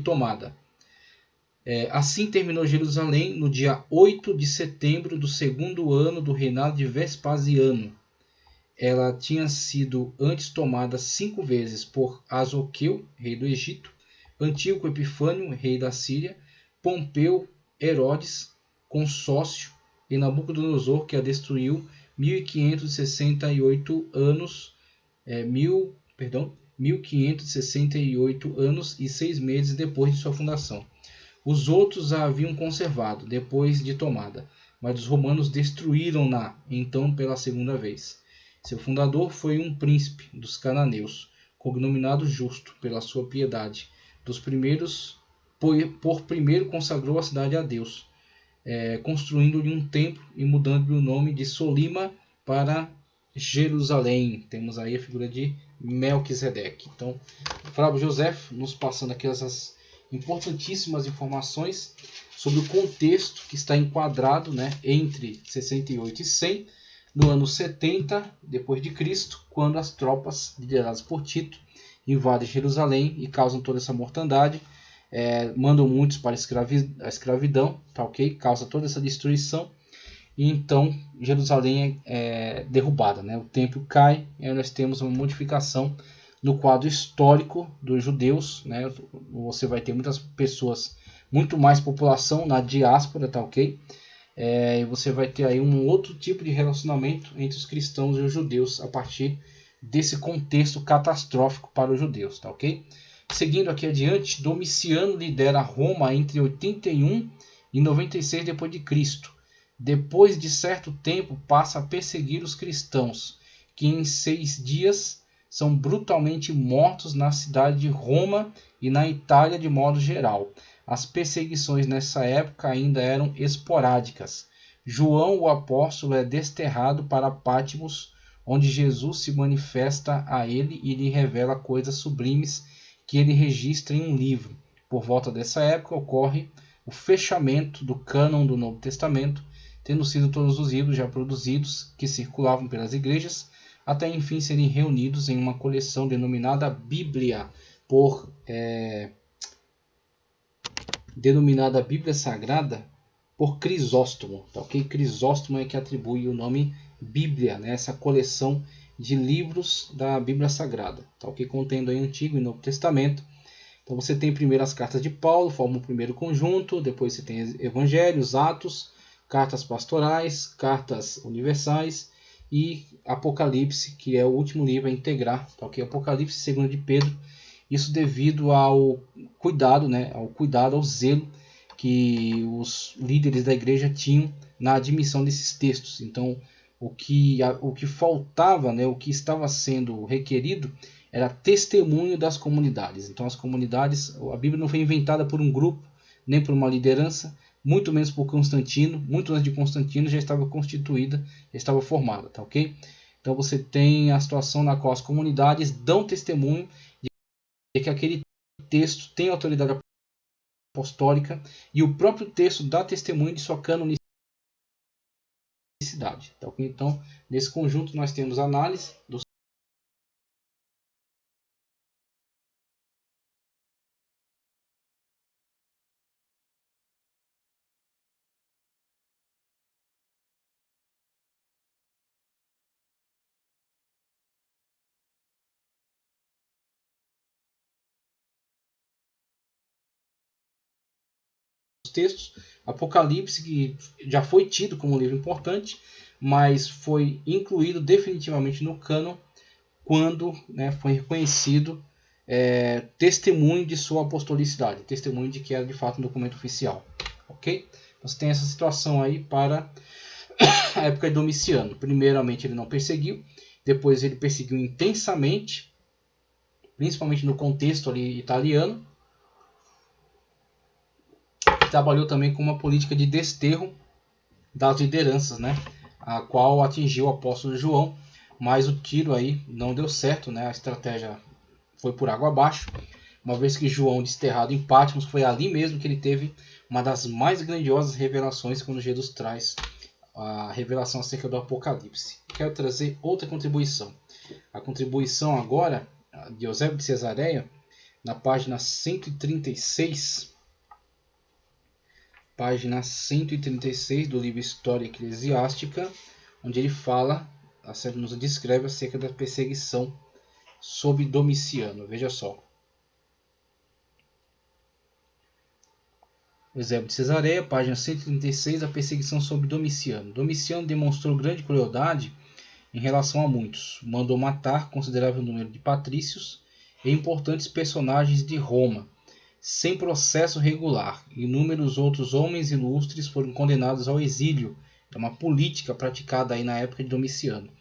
tomada. Assim terminou Jerusalém no dia 8 de setembro do segundo ano do reinado de Vespasiano. Ela tinha sido antes tomada 5 vezes por Azoqueu, rei do Egito, Antíoco Epifânio, rei da Síria, Pompeu, Herodes, consórcio, e Nabucodonosor, que a destruiu 1568 anos, 1568 anos e 6 meses depois de sua fundação. Os outros a haviam conservado depois de tomada, mas os romanos destruíram-na então pela segunda vez. Seu fundador foi um príncipe dos cananeus, cognominado Justo pela sua piedade. Por primeiro consagrou a cidade a Deus, construindo-lhe um templo e mudando-lhe o nome de Solima para Jerusalém. Temos aí a figura de Melquisedeque. Então, Flávio José nos passando aqui essas importantíssimas informações sobre o contexto que está enquadrado, né, entre 68 e 100, no ano 70 depois de Cristo, quando as tropas lideradas por Tito invadem Jerusalém e causam toda essa mortandade, mandam muitos para a escravidão, tá ok? Causa toda essa destruição e então Jerusalém é derrubada, né? O templo cai e aí nós temos uma modificação no quadro histórico dos judeus, né? Você vai ter muitas pessoas, muito mais população na diáspora, tá ok? E você vai ter aí um outro tipo de relacionamento entre os cristãos e os judeus a partir desse contexto catastrófico para os judeus, tá ok? Seguindo aqui adiante, Domiciano lidera Roma entre 81 e 96 depois de Cristo. Depois de certo tempo passa a perseguir os cristãos, que em 6 dias são brutalmente mortos na cidade de Roma e na Itália de modo geral. As perseguições nessa época ainda eram esporádicas. João, o apóstolo, é desterrado para Patmos, onde Jesus se manifesta a ele e lhe revela coisas sublimes que ele registra em um livro. Por volta dessa época ocorre o fechamento do cânon do Novo Testamento, tendo sido todos os livros já produzidos que circulavam pelas igrejas, até enfim serem reunidos em uma coleção denominada Bíblia, denominada Bíblia Sagrada por Crisóstomo, tá ok? Crisóstomo é que atribui o nome Bíblia, né? Essa coleção de livros da Bíblia Sagrada, tá ok? Contendo aí Antigo e Novo Testamento. Então você tem primeiro as cartas de Paulo, formam o primeiro conjunto, depois você tem Evangelhos, Atos, cartas pastorais, cartas universais e Apocalipse, que é o último livro a integrar, tá ok? Apocalipse segundo de Pedro. Isso devido ao cuidado, né, ao zelo que os líderes da igreja tinham na admissão desses textos. Então, o que faltava, né, o que estava sendo requerido era testemunho das comunidades. Então, as comunidades, a Bíblia não foi inventada por um grupo, nem por uma liderança, muito menos por Constantino. Muito antes de Constantino já estava constituída, já estava formada, tá ok? Então, você tem a situação na qual as comunidades dão testemunho de que aquele texto tem autoridade apostólica e o próprio texto dá testemunho de sua canonicidade. Tá okay? Então, nesse conjunto nós temos análise dos textos. Apocalipse, que já foi tido como um livro importante, mas foi incluído definitivamente no cânon quando, né, foi reconhecido testemunho de sua apostolicidade, testemunho de que era de fato um documento oficial. Ok? Você tem essa situação aí para a época de Domiciano. Primeiramente ele não perseguiu, depois ele perseguiu intensamente, principalmente no contexto ali italiano. Trabalhou também com uma política de desterro das lideranças, né, a qual atingiu o apóstolo João, mas o tiro aí não deu certo, né, a estratégia foi por água abaixo, uma vez que João, desterrado em Patmos, foi ali mesmo que ele teve uma das mais grandiosas revelações quando Jesus traz a revelação acerca do Apocalipse. Quero trazer outra contribuição. A contribuição agora de Eusébio de Cesareia na página 136, página 136 do livro História Eclesiástica, onde ele fala, nos descreve acerca da perseguição sob Domiciano. Veja só. Eusébio de Cesareia, página 136, a perseguição sob Domiciano. Domiciano demonstrou grande crueldade em relação a muitos. Mandou matar considerável número de patrícios e importantes personagens de Roma, sem processo regular. Inúmeros outros homens ilustres foram condenados ao exílio. É uma política praticada aí na época de Domiciano.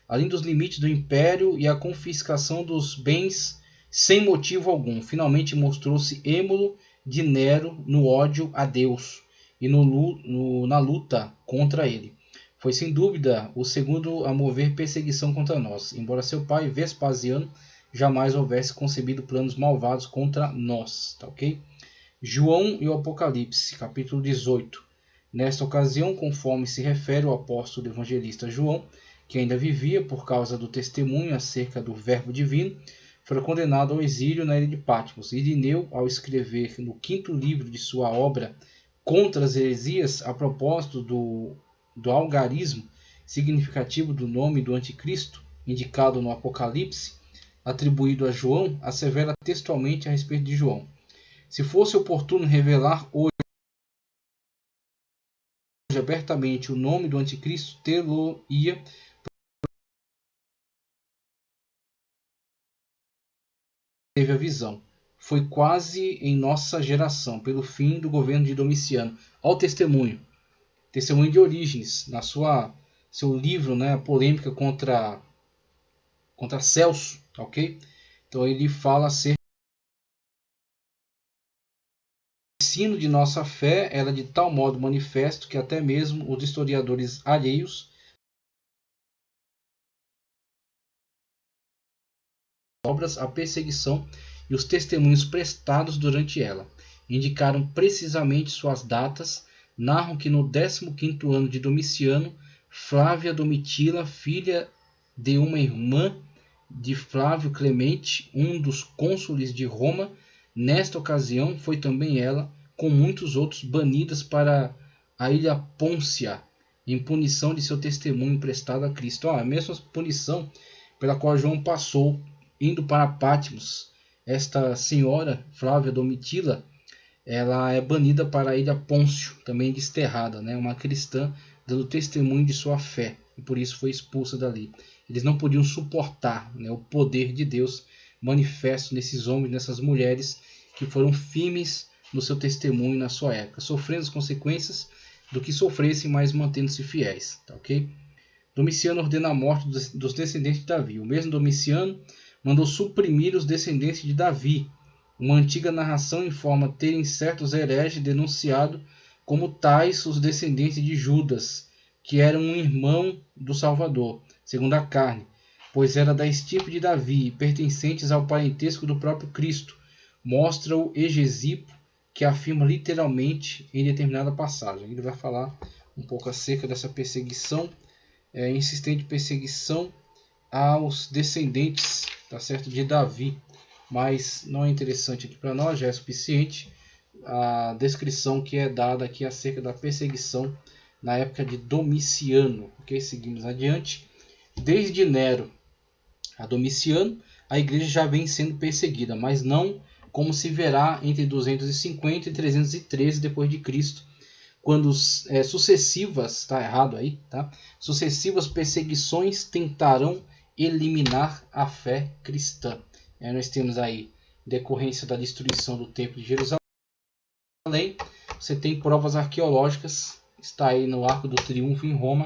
Além dos limites do império e a confiscação dos bens sem motivo algum. Finalmente mostrou-se êmulo de Nero no ódio a Deus e na luta contra ele. Foi sem dúvida o segundo a mover perseguição contra nós, embora seu pai Vespasiano jamais houvesse concebido planos malvados contra nós. Tá, ok? João e o Apocalipse, capítulo 18. Nesta ocasião, conforme se refere o apóstolo evangelista João, que ainda vivia por causa do testemunho acerca do Verbo divino, foi condenado ao exílio na ilha de Patmos. Irineu, ao escrever no 5º livro de sua obra Contra as Heresias, a propósito do algarismo significativo do nome do anticristo, indicado no Apocalipse, atribuído a João, assevera textualmente a respeito de João. Se fosse oportuno revelar hoje abertamente o nome do anticristo, tê-lo-ia teve a visão. Foi quase em nossa geração, pelo fim do governo de Domiciano. Ao testemunho de Orígenes, na seu livro, né, a polêmica contra Celso, ok? Então ele fala acerca do ensino de nossa fé, era de tal modo manifesto que até mesmo os historiadores alheios obras, a perseguição e os testemunhos prestados durante ela. Indicaram precisamente suas datas, narram que no 15º ano de Domiciano, Flávia Domitila, filha de uma irmã de Flávio Clemente, um dos cônsules de Roma, nesta ocasião foi também ela, com muitos outros, banidas para a ilha Pôncia, em punição de seu testemunho prestado a Cristo. A mesma punição pela qual João passou indo para Patmos. Esta senhora, Flávia Domitila, ela é banida para a ilha Pôncio, também desterrada, né? Uma cristã dando testemunho de sua fé, e por isso foi expulsa dali. Eles não podiam suportar, né, o poder de Deus manifesto nesses homens, nessas mulheres que foram firmes no seu testemunho na sua época, sofrendo as consequências do que sofressem, mas mantendo-se fiéis. Tá, ok? Domiciano ordena a morte dos descendentes de Davi. O mesmo Domiciano mandou suprimir os descendentes de Davi. Uma antiga narração informa terem certos hereges denunciado como tais os descendentes de Judas, que eram um irmão do Salvador, segundo a carne, pois era da estirpe de Davi, pertencentes ao parentesco do próprio Cristo. Mostra o Egesipo, que afirma literalmente em determinada passagem. Ele vai falar um pouco acerca dessa perseguição, insistente perseguição aos descendentes, tá certo, de Davi, mas não é interessante aqui para nós, já é suficiente a descrição que é dada aqui acerca da perseguição na época de Domiciano. Ok, seguimos adiante. Desde Nero a Domiciano, a igreja já vem sendo perseguida, mas não como se verá entre 250 e 313 depois de Cristo, quando sucessivas, tá errado aí, tá? Sucessivas perseguições tentarão eliminar a fé cristã. Nós temos aí decorrência da destruição do Templo de Jerusalém. Você tem provas arqueológicas, está aí no Arco do Triunfo em Roma.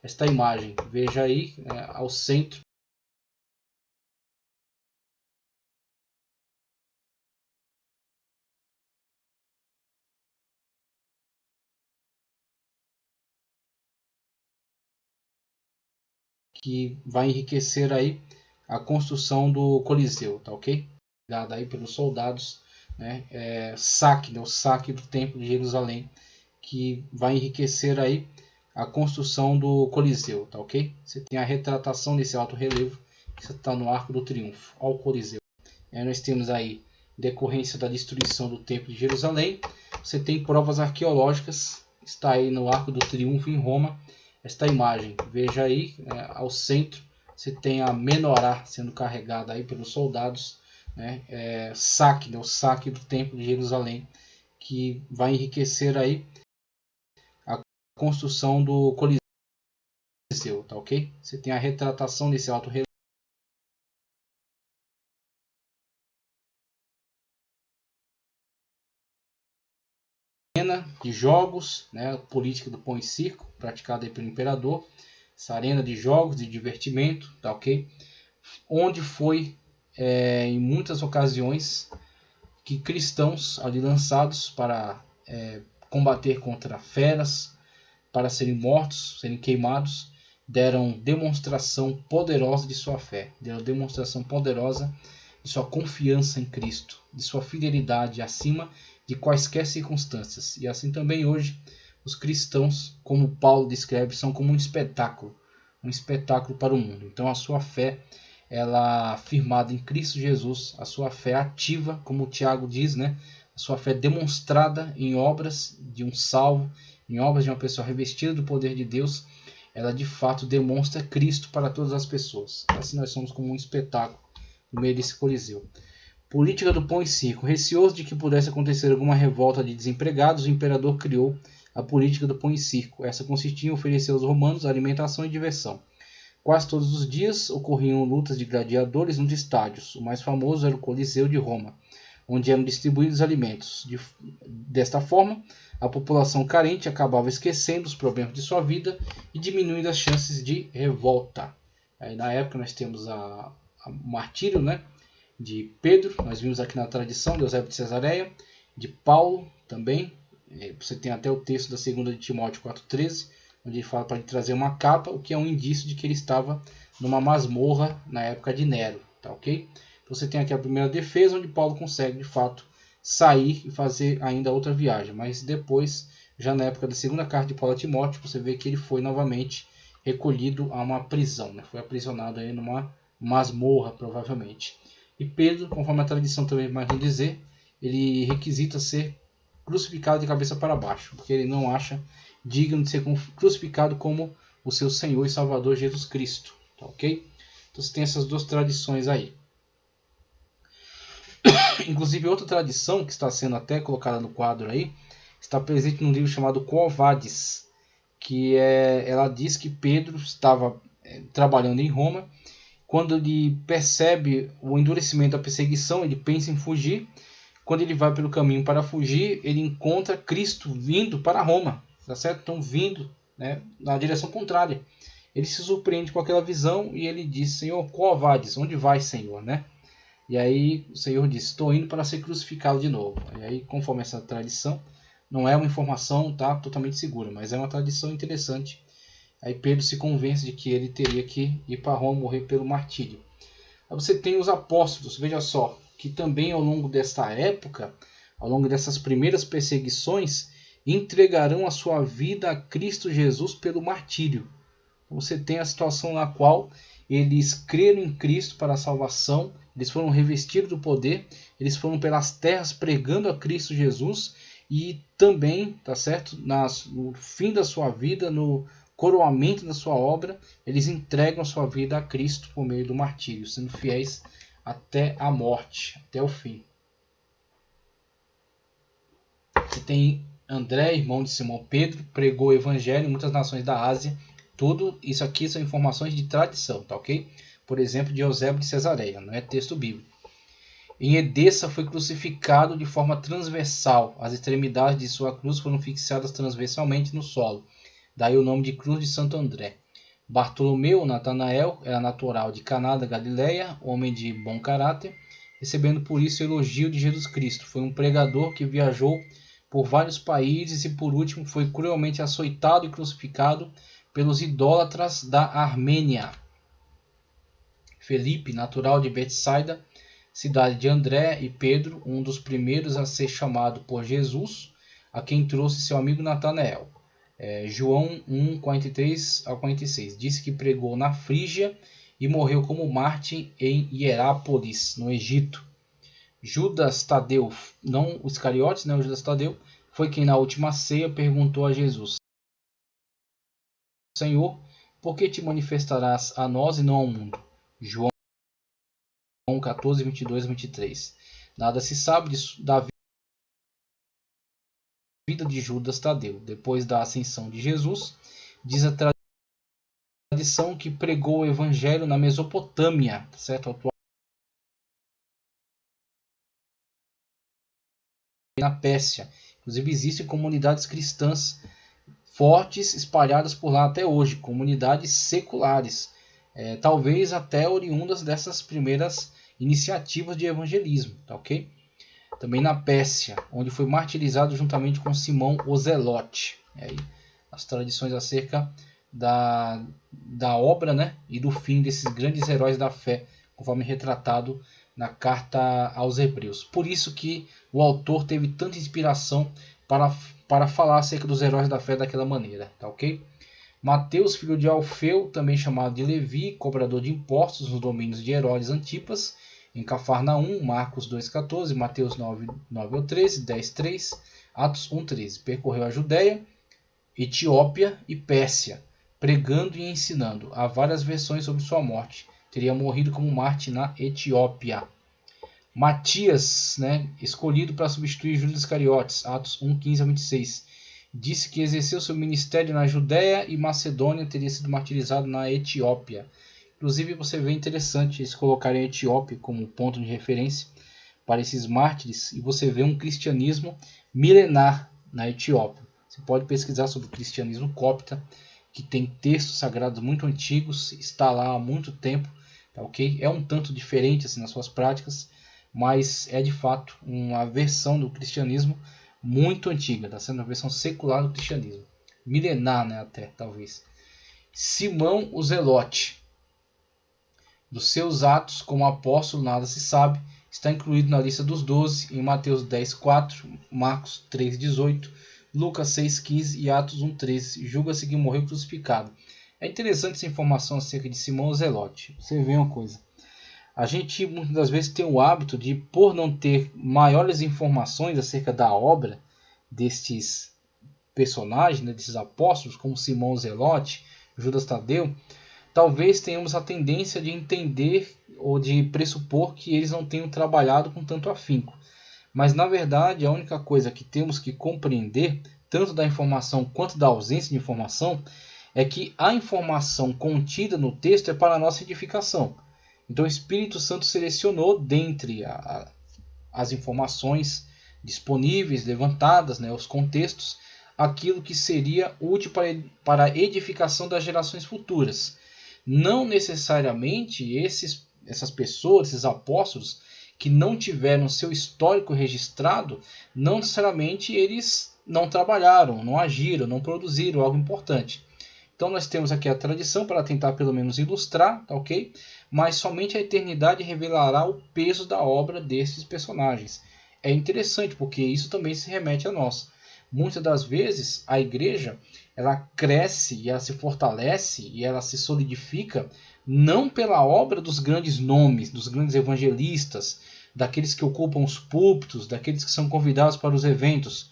Esta imagem, veja aí, ao centro. Que vai enriquecer aí a construção do Coliseu, tá ok? Dada aí pelos soldados, né? O saque do Templo de Jerusalém, que vai enriquecer aí a construção do Coliseu, tá ok? Você tem a retratação desse alto relevo Isso está no Arco do Triunfo, ao Coliseu. Nós temos aí decorrência da destruição do Templo de Jerusalém. Você tem provas arqueológicas, está aí no Arco do Triunfo em Roma, esta imagem. Veja aí, ao centro, você tem a menorá sendo carregada aí pelos soldados, né? O saque do Templo de Jerusalém, que vai enriquecer aí a construção do Coliseu, tá ok? Você tem a retratação desse alto relevo de jogos, né, a política do pão e circo, praticada aí pelo imperador, essa arena de jogos, de divertimento, tá ok? Onde foi, em muitas ocasiões, que cristãos ali lançados para combater contra feras, para serem mortos, serem queimados, deram demonstração poderosa de sua fé, deram demonstração poderosa de sua confiança em Cristo, de sua fidelidade acima de quaisquer circunstâncias. E assim também hoje os cristãos, como Paulo descreve, são como um espetáculo para o mundo. Então a sua fé, ela firmada em Cristo Jesus, a sua fé ativa, como o Tiago diz, né? A sua fé demonstrada em obras de um salvo, em obras de uma pessoa revestida do poder de Deus, ela de fato demonstra Cristo para todas as pessoas. Assim nós somos como um espetáculo no meio desse Coliseu. Política do pão e circo. Receoso de que pudesse acontecer alguma revolta de desempregados, o imperador criou a política do pão e circo. Essa consistia em oferecer aos romanos alimentação e diversão. Quase todos os dias ocorriam lutas de gladiadores nos estádios. O mais famoso era o Coliseu de Roma, onde eram distribuídos alimentos. Desta forma, a população carente acabava esquecendo os problemas de sua vida e diminuindo as chances de revolta. Aí, na época nós temos o martírio, né, de Pedro, nós vimos aqui na tradição de Eusébio de Cesareia, de Paulo também. Você tem até o texto da 2 de Timóteo 4,13, onde ele fala para ele trazer uma capa, o que é um indício de que ele estava numa masmorra na época de Nero, tá ok? Então você tem aqui a primeira defesa, onde Paulo consegue de fato sair e fazer ainda outra viagem, mas depois, já na época da segunda carta de Paulo a Timóteo, você vê que ele foi novamente recolhido a uma prisão, né? Foi aprisionado aí numa masmorra provavelmente. E Pedro, conforme a tradição também vai dizer, ele requisita ser crucificado de cabeça para baixo, porque ele não acha digno de ser crucificado como o seu Senhor e Salvador Jesus Cristo, tá ok? Então você tem essas duas tradições aí. Inclusive outra tradição que está sendo até colocada no quadro aí, está presente num livro chamado Quo Vadis, que ela diz que Pedro estava trabalhando em Roma. Quando ele percebe o endurecimento da perseguição, ele pensa em fugir. Quando ele vai pelo caminho para fugir, ele encontra Cristo vindo para Roma, tá certo? Então vindo, né, na direção contrária. Ele se surpreende com aquela visão e ele diz: Senhor, qual vades? Onde vai, Senhor, né? E aí o Senhor diz: estou indo para ser crucificado de novo. E aí, conforme essa tradição, não é uma informação, tá, totalmente segura, mas é uma tradição interessante. Aí Pedro se convence de que ele teria que ir para Roma morrer pelo martírio. Aí você tem os apóstolos, veja só, que também ao longo desta época, ao longo dessas primeiras perseguições, entregarão a sua vida a Cristo Jesus pelo martírio. Você tem a situação na qual eles creram em Cristo para a salvação, eles foram revestidos do poder, eles foram pelas terras pregando a Cristo Jesus e também, tá certo, no fim da sua vida, no coroamento da sua obra, eles entregam a sua vida a Cristo por meio do martírio, sendo fiéis até a morte, até o fim. Você tem André, irmão de Simão Pedro, pregou o evangelho em muitas nações da Ásia. Tudo isso aqui são informações de tradição, tá ok? Por exemplo, de Eusébio de Cesareia, não é texto bíblico. Em Edessa foi crucificado de forma transversal. As extremidades de sua cruz foram fixadas transversalmente no solo. Daí o nome de Cruz de Santo André. Bartolomeu Natanael era natural de Caná da Galileia, homem de bom caráter, recebendo por isso o elogio de Jesus Cristo. Foi um pregador que viajou por vários países e por último foi cruelmente açoitado e crucificado pelos idólatras da Armênia. Felipe, natural de Betsaida, cidade de André e Pedro, um dos primeiros a ser chamado por Jesus, a quem trouxe seu amigo Natanael. João 1, 43 ao 46. Disse que pregou na Frígia e morreu como mártir em Hierápolis, no Egito. Judas Tadeu, não o Iscariotes, né, o Judas Tadeu, foi quem na última ceia perguntou a Jesus: Senhor, por que te manifestarás a nós e não ao mundo? João 14, 22 23. Nada se sabe da vida de Judas Tadeu. Depois da ascensão de Jesus, diz a tradição que pregou o evangelho na Mesopotâmia, certo? Atual na Pérsia. Inclusive existem comunidades cristãs fortes espalhadas por lá até hoje, comunidades seculares, talvez até oriundas dessas primeiras iniciativas de evangelismo, tá ok? Também na Pérsia, onde foi martirizado juntamente com Simão o Zelote. Aí, as tradições acerca da obra, né, e do fim desses grandes heróis da fé, conforme retratado na carta aos Hebreus. Por isso que o autor teve tanta inspiração para falar acerca dos heróis da fé daquela maneira, tá ok? Mateus, filho de Alfeu, também chamado de Levi, cobrador de impostos nos domínios de Herodes Antipas, em Cafarnaum, Marcos 2,14, Mateus 9 ao 13, 10, 3, Atos 1, 13. Percorreu a Judéia, Etiópia e Pérsia, pregando e ensinando. Há várias versões sobre sua morte. Teria morrido como mártir na Etiópia. Matias, né, escolhido para substituir Judas Iscariotes, Atos 1, 15 a 26. Disse que exerceu seu ministério na Judéia e Macedônia, teria sido martirizado na Etiópia. Inclusive você vê interessante eles colocarem a Etiópia como ponto de referência para esses mártires, e você vê um cristianismo milenar na Etiópia. Você pode pesquisar sobre o cristianismo copta, que tem textos sagrados muito antigos, está lá há muito tempo, tá ok? É um tanto diferente assim nas suas práticas, mas é de fato uma versão do cristianismo muito antiga, está sendo uma versão secular do cristianismo, milenar, né, até talvez. Simão o Zelote. Dos seus atos como apóstolo nada se sabe, está incluído na lista dos 12 em Mateus 10:4, Marcos 3:18, Lucas 6:15 e Atos 1:13. Julga-se que morreu crucificado. É interessante essa informação acerca de Simão o Zelote. Você vê uma coisa. A gente muitas das vezes tem o hábito de, por não ter maiores informações acerca da obra destes personagens, né, desses apóstolos, como Simão o Zelote, Judas Tadeu, talvez tenhamos a tendência de entender ou de pressupor que eles não tenham trabalhado com tanto afinco. Mas, na verdade, a única coisa que temos que compreender, tanto da informação quanto da ausência de informação, é que a informação contida no texto é para a nossa edificação. Então, o Espírito Santo selecionou dentre as informações disponíveis, levantadas, né, os contextos, aquilo que seria útil para a edificação das gerações futuras. Não necessariamente essas pessoas, esses apóstolos, que não tiveram seu histórico registrado, não necessariamente eles não trabalharam, não agiram, não produziram algo importante. Então nós temos aqui a tradição para tentar pelo menos ilustrar, tá ok? Mas somente a eternidade revelará o peso da obra desses personagens. É interessante porque isso também se remete a nós. Muitas das vezes a igreja ela cresce e ela se fortalece e ela se solidifica não pela obra dos grandes nomes, dos grandes evangelistas, daqueles que ocupam os púlpitos, daqueles que são convidados para os eventos.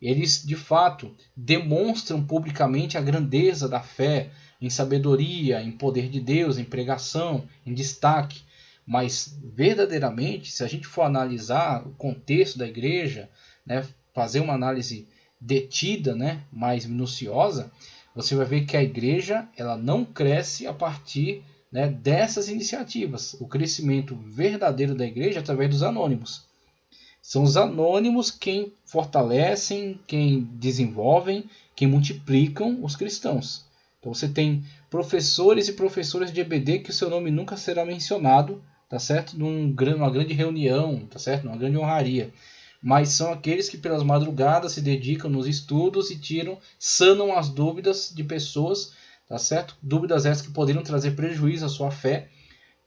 Eles, de fato, demonstram publicamente a grandeza da fé, em sabedoria, em poder de Deus, em pregação, em destaque. Mas, verdadeiramente, se a gente for analisar o contexto da igreja, né, fazer uma análise detida, né, mais minuciosa, você vai ver que a igreja ela não cresce a partir, né, dessas iniciativas. O crescimento verdadeiro da igreja é através dos anônimos. São os anônimos quem fortalecem, quem desenvolvem, quem multiplicam os cristãos. Então você tem professores e professoras de EBD que o seu nome nunca será mencionado, tá certo? Numa grande reunião, tá certo? Numa grande honraria. Mas são aqueles que pelas madrugadas se dedicam nos estudos e sanam as dúvidas de pessoas, tá certo? Dúvidas essas que poderiam trazer prejuízo à sua fé,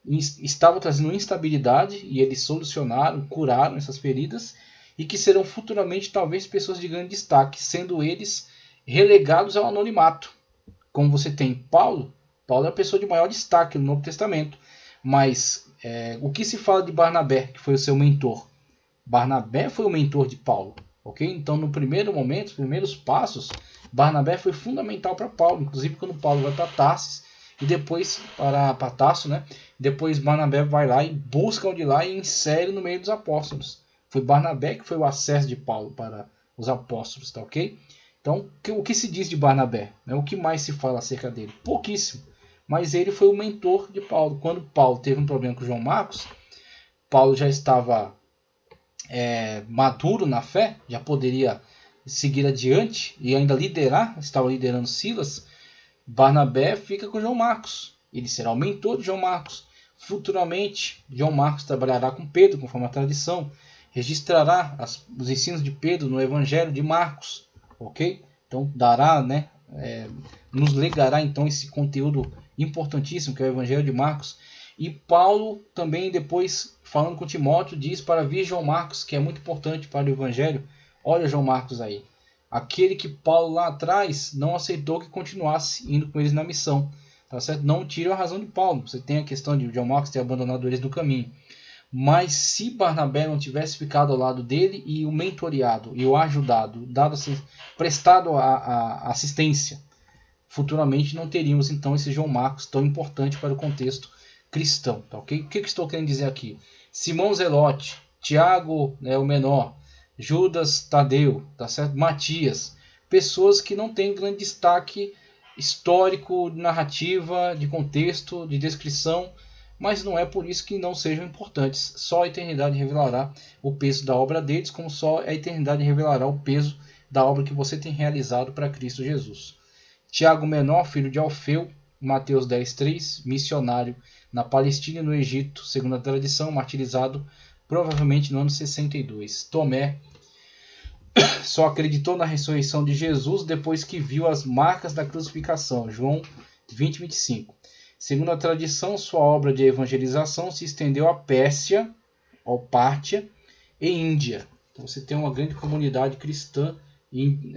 estavam trazendo instabilidade e eles solucionaram, curaram essas feridas e que serão futuramente talvez pessoas de grande destaque, sendo eles relegados ao anonimato. Como você tem Paulo, Paulo é a pessoa de maior destaque no Novo Testamento. Mas o que se fala de Barnabé, que foi o seu mentor? Barnabé foi o mentor de Paulo. Okay? Então, no primeiro momento, os primeiros passos, Barnabé foi fundamental para Paulo. Inclusive, quando Paulo vai para Tarsis, e depois para Tarso, né? Depois Barnabé vai lá e busca onde lá e insere no meio dos apóstolos. Foi Barnabé que foi o acesso de Paulo para os apóstolos, tá ok? Então, o que se diz de Barnabé? O que mais se fala acerca dele? Pouquíssimo. Mas ele foi o mentor de Paulo. Quando Paulo teve um problema com João Marcos, Paulo já estava maduro na fé, já poderia seguir adiante e ainda liderar, estava liderando Silas. Barnabé fica com João Marcos. Ele será o mentor de João Marcos. Futuramente, João Marcos trabalhará com Pedro, conforme a tradição. Registrará os ensinos de Pedro no Evangelho de Marcos. Ok? Então, dará, nos legará então esse conteúdo importantíssimo que é o Evangelho de Marcos. E Paulo também depois, falando com Timóteo, diz para vir João Marcos, que é muito importante para o Evangelho. Olha João Marcos aí. Aquele que Paulo lá atrás não aceitou que continuasse indo com eles na missão. Tá certo? Não tire a razão de Paulo. Você tem a questão de João Marcos ter abandonado eles no caminho. Mas se Barnabé não tivesse ficado ao lado dele e o mentoreado e o ajudado, prestado a assistência, futuramente não teríamos então esse João Marcos tão importante para o contexto cristão. Tá ok? O que estou querendo dizer aqui? Simão Zelote, Tiago, o menor, Judas Tadeu, tá certo? Matias, pessoas que não têm grande destaque histórico, narrativa, de contexto, de descrição, mas não é por isso que não sejam importantes. Só a eternidade revelará o peso da obra deles, como só a eternidade revelará o peso da obra que você tem realizado para Cristo Jesus. Tiago Menor, filho de Alfeu, Mateus 10:3, missionário na Palestina e no Egito, segundo a tradição, martirizado provavelmente no ano 62. Tomé só acreditou na ressurreição de Jesus depois que viu as marcas da crucificação. João 20:25. Segundo a tradição, sua obra de evangelização se estendeu à Pérsia, ao Pártia e Índia. Então você tem uma grande comunidade cristã em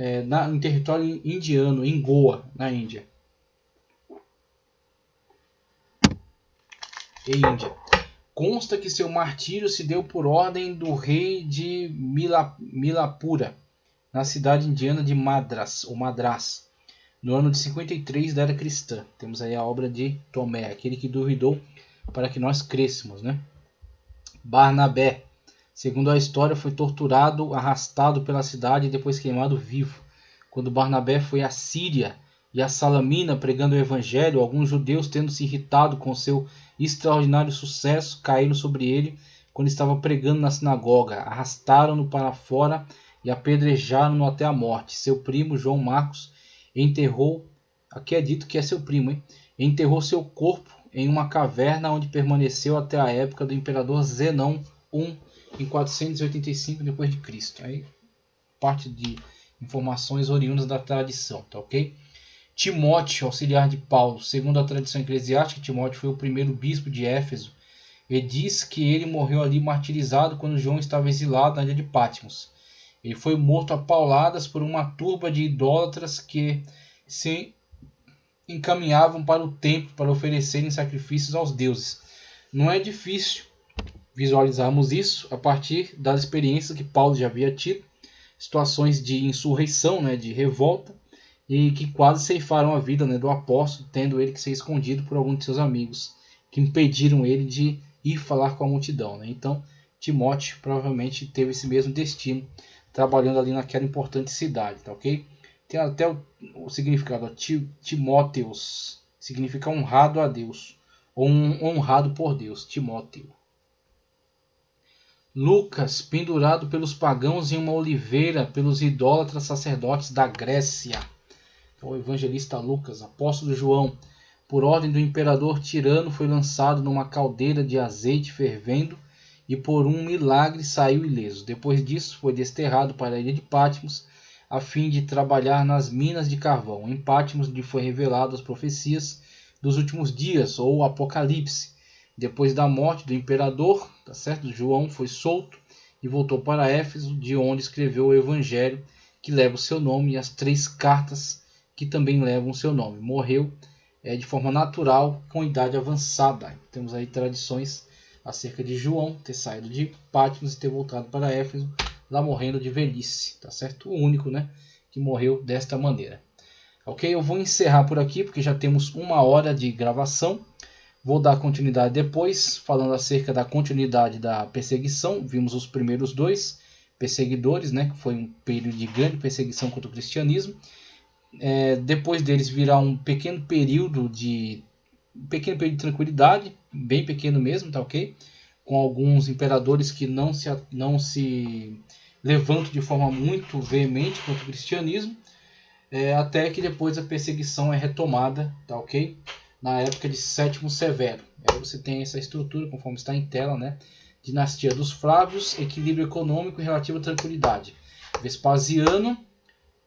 território indiano, em Goa, na Índia. Consta que seu martírio se deu por ordem do rei de Milapura, na cidade indiana de Madras, no ano de 53 da era cristã. Temos aí a obra de Tomé, aquele que duvidou para que nós crêssemos, né? Barnabé, segundo a história, foi torturado, arrastado pela cidade e depois queimado vivo. Quando Barnabé foi à Síria e a Salamina pregando o evangelho, alguns judeus, tendo se irritado com seu extraordinário sucesso, caíram sobre ele quando estava pregando na sinagoga, arrastaram-no para fora e apedrejaram-no até a morte. Seu primo, João Marcos, enterrou, aqui é dito que é seu primo, enterrou seu corpo em uma caverna onde permaneceu até a época do imperador Zenão I, em 485 d.C. Aí parte de informações oriundas da tradição, tá ok? Timóteo, auxiliar de Paulo, segundo a tradição eclesiástica, Timóteo foi o primeiro bispo de Éfeso e diz que ele morreu ali martirizado quando João estava exilado na ilha de Patmos. Ele foi morto a pauladas por uma turba de idólatras que se encaminhavam para o templo para oferecerem sacrifícios aos deuses. Não é difícil visualizarmos isso a partir das experiências que Paulo já havia tido, situações de insurreição, de revolta, e que quase ceifaram a vida do apóstolo, tendo ele que ser escondido por alguns de seus amigos, que impediram ele de ir falar com a multidão. Então, Timóteo provavelmente teve esse mesmo destino, trabalhando ali naquela importante cidade, tá ok? Tem até o significado, Timóteos, significa honrado a Deus, ou honrado por Deus, Timóteo. Lucas, pendurado pelos pagãos em uma oliveira, pelos idólatras sacerdotes da Grécia. O evangelista Lucas, apóstolo João, por ordem do imperador tirano, foi lançado numa caldeira de azeite fervendo e por um milagre saiu ileso. Depois disso foi desterrado para a ilha de Patmos a fim de trabalhar nas minas de carvão. Em Patmos lhe foi revelado as profecias dos últimos dias, ou Apocalipse. Depois da morte do imperador, tá certo? João foi solto e voltou para Éfeso, de onde escreveu o evangelho que leva o seu nome e as 3 cartas que também levam o seu nome. Morreu de forma natural com idade avançada. Temos aí tradições acerca de João ter saído de Patmos e ter voltado para Éfeso, lá morrendo de velhice, tá certo? O único, né, que morreu desta maneira. Ok? Eu vou encerrar por aqui porque já temos 1 hora de gravação. Vou dar continuidade depois, falando acerca da continuidade da perseguição. Vimos os primeiros 2 perseguidores, né, que foi um período de grande perseguição contra o cristianismo. Depois deles virá um pequeno período de tranquilidade, bem pequeno mesmo, tá ok? Com alguns imperadores que não se levantam de forma muito veemente contra o cristianismo, até que depois a perseguição é retomada, tá ok? Na época de Sétimo Severo. Aí você tem essa estrutura, conforme está em tela, né? Dinastia dos Flávios, equilíbrio econômico e relativa tranquilidade. Vespasiano,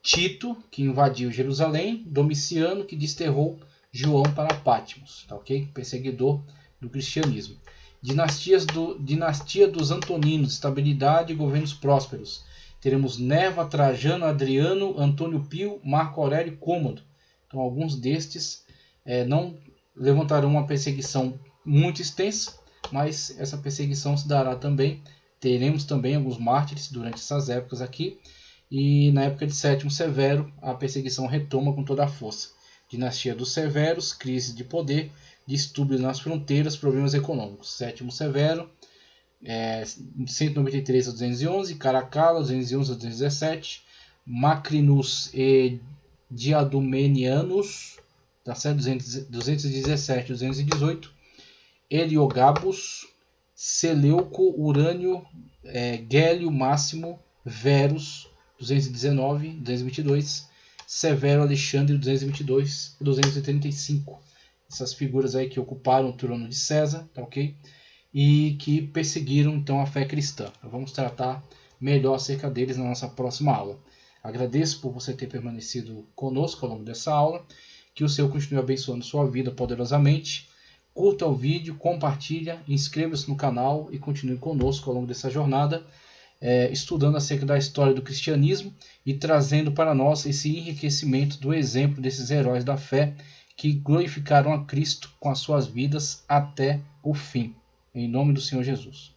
Tito, que invadiu Jerusalém, Domiciano, que desterrou João para Patmos, tá ok? Perseguidor do cristianismo. Dinastia dos Antoninos, estabilidade e governos prósperos. Teremos Nerva, Trajano, Adriano, Antônio Pio, Marco Aurélio e Cômodo. Então alguns destes não levantarão uma perseguição muito extensa, mas essa perseguição se dará também. Teremos também alguns mártires durante essas épocas aqui. E na época de Sétimo Severo, a perseguição retoma com toda a força. Dinastia dos Severos, crise de poder, distúrbios nas fronteiras, problemas econômicos. Sétimo Severo, 193 a 211, Caracalla, 211 a 217, Macrinus e Diadumenianus, tá certo? 217 a 218, Heliogabus, Seleuco, Urânio, Gélio Máximo, Verus, 219, 222, Severo Alexandre, 222 e 235. Essas figuras aí que ocuparam o trono de César, tá ok? E que perseguiram então a fé cristã. Vamos tratar melhor acerca deles na nossa próxima aula. Agradeço por você ter permanecido conosco ao longo dessa aula. Que o Senhor continue abençoando sua vida poderosamente. Curta o vídeo, compartilha, inscreva-se no canal e continue conosco ao longo dessa jornada, estudando acerca da história do cristianismo e trazendo para nós esse enriquecimento do exemplo desses heróis da fé que glorificaram a Cristo com as suas vidas até o fim. Em nome do Senhor Jesus.